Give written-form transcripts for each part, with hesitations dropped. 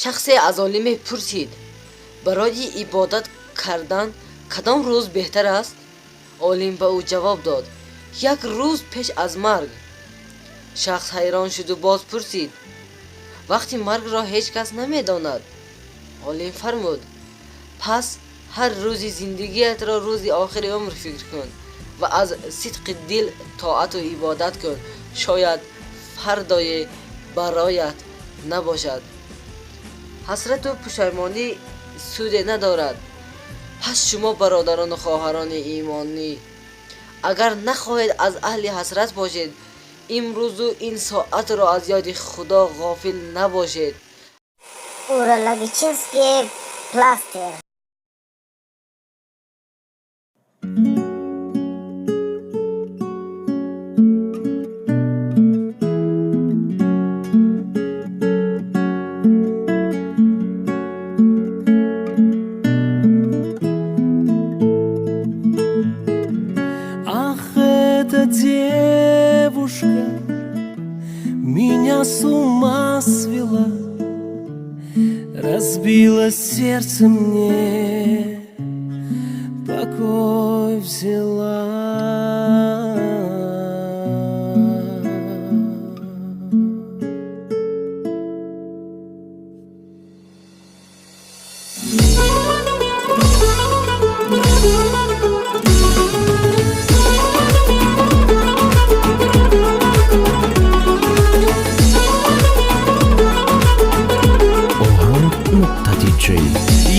шахсе аз олиме пурсид: барои ибодат кардан кадом рӯз беҳтар аст? олим ба ӯ ҷавоб дод: як рӯз пеш аз марг. шахс ҳайрон шуду боз пурсид: вақти маргро ҳеҷ кас намедонад. олим фармуд: пас ҳар рӯзи зиндагиятро рӯзи охири умр фикр кун ва аз сидқи дил тоату ибодат кун, шояд фардое бароят набошад. ҳасрату пушаймонӣ суде надорад. пас шумо бародарону хоҳарони имонӣ, агар нахоҳед аз аҳли ҳасрат бошед, имрӯзу ин соатро аз ёди худо ғофил набошед. урологический пластир. Девушка меня с ума свела, разбила сердце мне, покой взяла.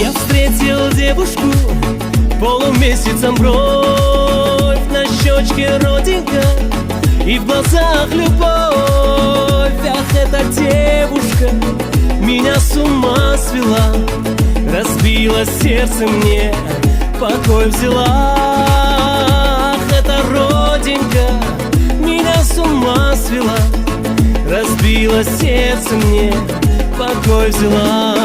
Я встретил девушку, полумесяцем бровь, на щечке родинка и в глазах любовь. Ах, эта девушка меня с ума свела, разбила сердце мне, покой взяла. Ах, эта родинка меня с ума свела, разбила сердце мне, покой взяла.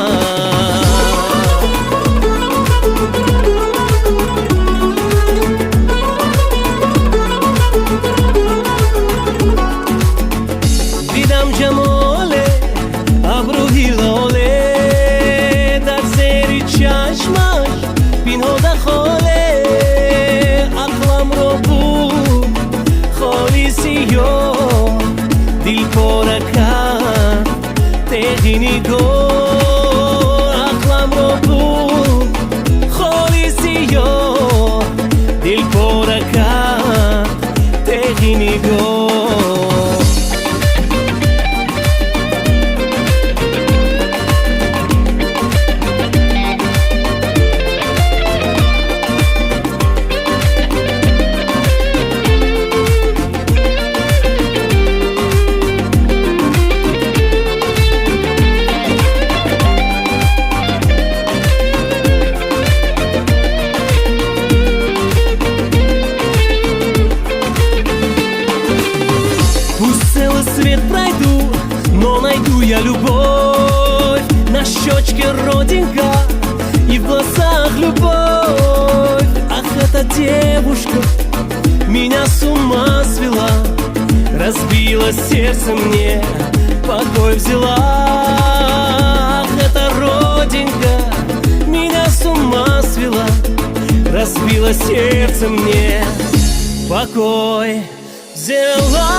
دیدم جمال ابروی لاله در زیر چشمش بینهاده خاله. عقلم رو بود خالی سیاه، دل پاره کرد تیغی نگاه. عقلم رو بود خالی سیاه، دل پاره کرد تیغی نگاه. Я любовь, на щечке родинка и в глазах любовь. Ах, эта девушка меня с ума свела, разбила сердце мне, покой взяла. Ах, эта родинка меня с ума свела, разбила сердце мне, покой взяла.